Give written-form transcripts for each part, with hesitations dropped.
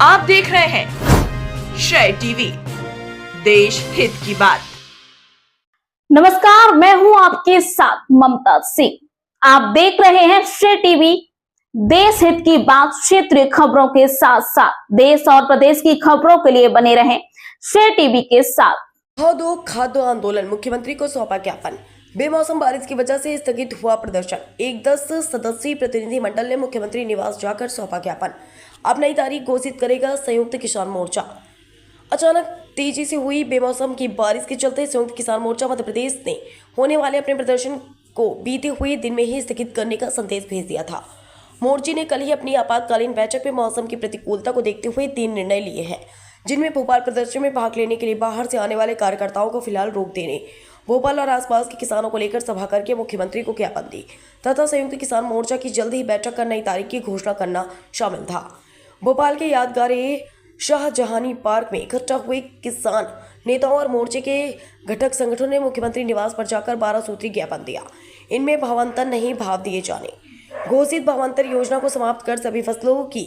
आप देख रहे हैं श्रेय टीवी, देश हित की बात। नमस्कार, मैं हूं आपके साथ ममता सिंह। आप देख रहे हैं श्रेय टीवी, देश हित की बात। क्षेत्रीय खबरों के साथ साथ देश और प्रदेश की खबरों के लिए बने रहें श्रेय टीवी के साथ। दो खाद्य आंदोलन, मुख्यमंत्री को सौंपा ज्ञापन। बेमौसम बारिश की वजह से स्थगित हुआ प्रदर्शन। एक 10 सदस्यीय प्रतिनिधि मंडल ने मुख्यमंत्री निवास जाकर सौंपा ज्ञापन। अब नई तारीख घोषित करेगा संयुक्त किसान मोर्चा। अचानक तेजी से हुई बेमौसम की बारिश के चलते संयुक्त किसान मोर्चा मध्य प्रदेश ने होने वाले अपने प्रदर्शन को बीते हुए दिन में ही स्थगित करने का संदेश भेज दिया था। मोर्चे ने कल ही अपनी आपातकालीन बैठक में मौसम की प्रतिकूलता को देखते हुए 3 निर्णय लिए हैं, जिनमें भोपाल प्रदर्शन में भाग लेने के लिए बाहर से आने वाले कार्यकर्ताओं को फिलहाल रोक देने, भोपाल और आसपास के किसानों को लेकर सभा करके मुख्यमंत्री को ज्ञापन दी तथा संयुक्त किसान मोर्चा की जल्द ही बैठक कर नई तारीख की घोषणा करना शामिल था। भोपाल के यादगार शाहजहानी पार्क में इकट्ठा हुए किसान नेताओं और मोर्चे के घटक संगठनों ने मुख्यमंत्री निवास पर जाकर 12 सूत्री ज्ञापन दिया। इनमें भावांतर नहीं भाव दिए जाने, घोषित भावांतर योजना को समाप्त कर सभी फसलों की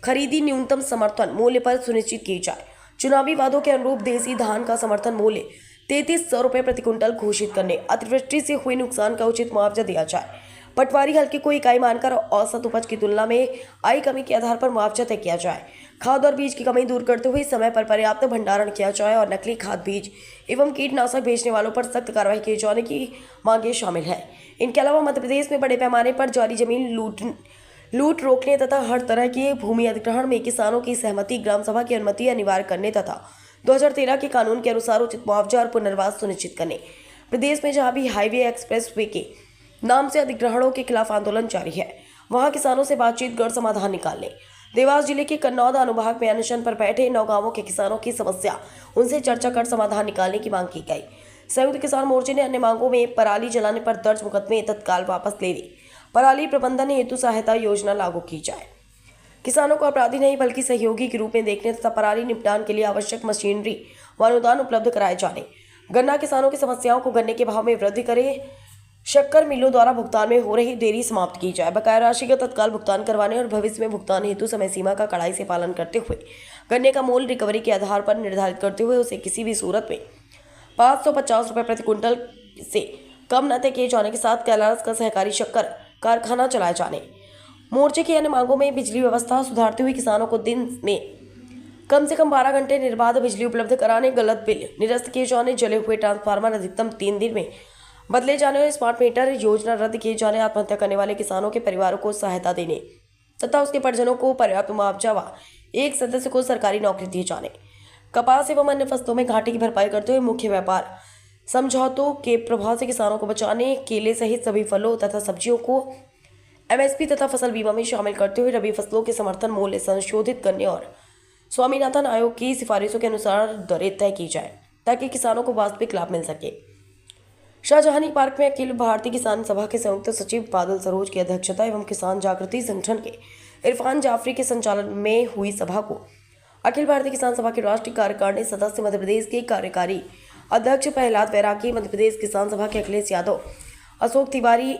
खरीदी न्यूनतम समर्थन मूल्य पर सुनिश्चित की जाए, चुनावी वादों के अनुरूप देसी धान का समर्थन मूल्य 3300 रुपये प्रति क्विंटल घोषित करने, अतिवृष्टि से हुए नुकसान का उचित मुआवजा दिया जाए, पटवारी हल्के को इकाई मानकर औसत उपज की तुलना में आई कमी के आधार पर मुआवजा तय किया जाए, खाद और बीज की कमी दूर करते हुए समय पर पर्याप्त भंडारण किया जाए और नकली खाद, बीज एवं कीटनाशक बेचने वालों पर सख्त कार्रवाई किए जाने की मांगे शामिल है। इनके अलावा मध्य प्रदेश में बड़े पैमाने पर जारी जमीन लूट रोकने तथा हर तरह के भूमि अधिग्रहण में किसानों की सहमति, ग्राम सभा की अनुमति अनिवार्य करने तथा 2013 के कानून के अनुसार उचित मुआवजा और पुनर्वास सुनिश्चित करने। प्रदेश में जहां भी हाईवे, एक्सप्रेस वे के नाम से अधिग्रहणों के खिलाफ आंदोलन जारी है, वहां किसानों से बातचीत कर समाधान निकालने। देवास जिले के कन्नौद अनुभाग में अनशन पर बैठे 9 गांवों के किसानों की समस्या, उनसे चर्चा कर समाधान निकालने की मांग की गई। संयुक्त किसान मोर्चे ने अन्य मांगों में पराली जलाने पर दर्ज मुकदमे तत्काल वापस लेने, पराली प्रबंधन हेतु सहायता योजना लागू की जाए, किसानों को अपराधी नहीं बल्कि सहयोगी के रूप में देखने तथा पराली निपटान के लिए आवश्यक मशीनरी व अनुदान उपलब्ध कराए जाने, गन्ना किसानों की समस्याओं को गन्ने के भाव में वृद्धि करे, शक्कर मिलों द्वारा भुगतान में हो रही देरी समाप्त की जाए, बकाया राशि का तत्काल भुगतान करवाने और भविष्य में भुगतान हेतु समय सीमा का कड़ाई से पालन करते हुए गन्ने का मूल्य रिकवरी के आधार पर निर्धारित करते हुए उसे किसी भी सूरत में 550 रुपये प्रति क्विंटल से कम न तय किए जाने के साथ कैलाश का सहकारी शक्कर कारखाना चलाए जाने। मोर्चे की अन्य मांगों में बिजली व्यवस्था सुधारते हुए किसानों को दिन में कम से कम 12 घंटे निर्बाध बिजली उपलब्ध कराने, गलत बिल निरस्त किए जाने, जले हुए ट्रांसफार्मर अधिकतम 3 दिन में बदले जाने और स्मार्ट मीटर योजना रद्द किए जाने, आत्महत्या करने वाले किसानों के परिवारों को सहायता देने तथा उसके परिजनों को पर्याप्त मुआवजा व एक सदस्य को सरकारी नौकरी दिए जाने, कपास एवं अन्य फसलों में घाटे की भरपाई करते हुए मुख्य व्यापार समझौतों के प्रभाव से किसानों को बचाने, केले सहित सभी फलों तथा सब्जियों को एमएसपी तथा फसल बीमा में शामिल करते हुए रबी फसलों के समर्थन मूल्य संशोधित करने और स्वामीनाथन आयोग की सिफारिशों के अनुसार दरें तय की जाए ताकि किसानों को वास्तविक लाभ मिल सके। शाहजहानी पार्क में अखिल भारतीय किसान सभा के संयुक्त सचिव बादल सरोज की अध्यक्षता एवं किसान जागृति संगठन के इरफान जाफरी के संचालन में हुई सभा को अखिल भारतीय किसान सभा के राष्ट्रीय कार्यकारिणी सदस्य, मध्य प्रदेश के कार्यकारी अध्यक्ष प्रहलाद बैरागी, मध्य प्रदेश किसान सभा के अखिलेश यादव, अशोक तिवारी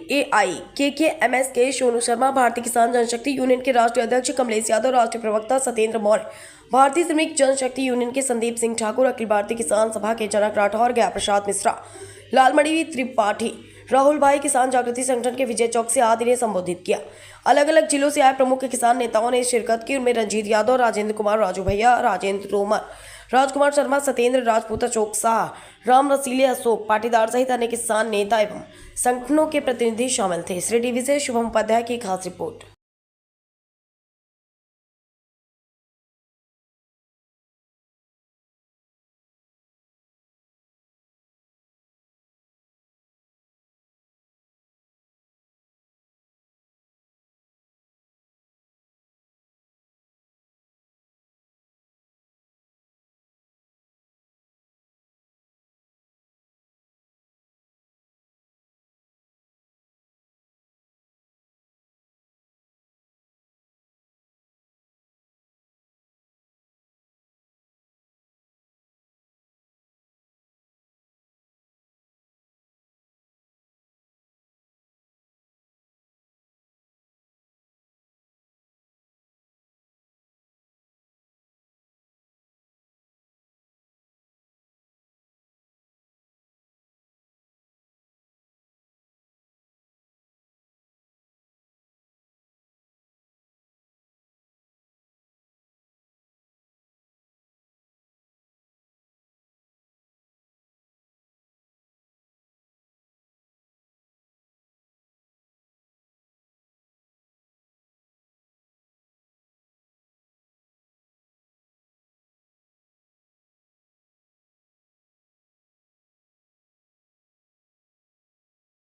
एआई, केकेएमएस के सोनू शर्मा, भारतीय किसान जनशक्ति यूनियन के राष्ट्रीय अध्यक्ष कमलेश यादव, राष्ट्रीय प्रवक्ता सत्येंद्र मौर्य, भारतीय श्रमिक जनशक्ति यूनियन के संदीप सिंह ठाकुर, अखिल भारतीय किसान सभा के जनक राठौर, ज्ञा प्रसाद मिश्रा, लालमणि त्रिपाठी, राहुल भाई, किसान जागृति संगठन के विजय चौक से आदि ने संबोधित किया। अलग अलग जिलों से आए प्रमुख किसान नेताओं ने शिरकत की। उनमें रंजीत यादव, राजेंद्र कुमार, राजू भैया, राजेंद्र तोमर, राजकुमार शर्मा, सत्येंद्र राजपूत, अशोक शाह, राम रसीले, अशोक पाटीदार सहित अन्य किसान नेता एवं संगठनों के प्रतिनिधि शामिल थे। श्री टीवी से शुभम उपाध्याय की खास रिपोर्ट।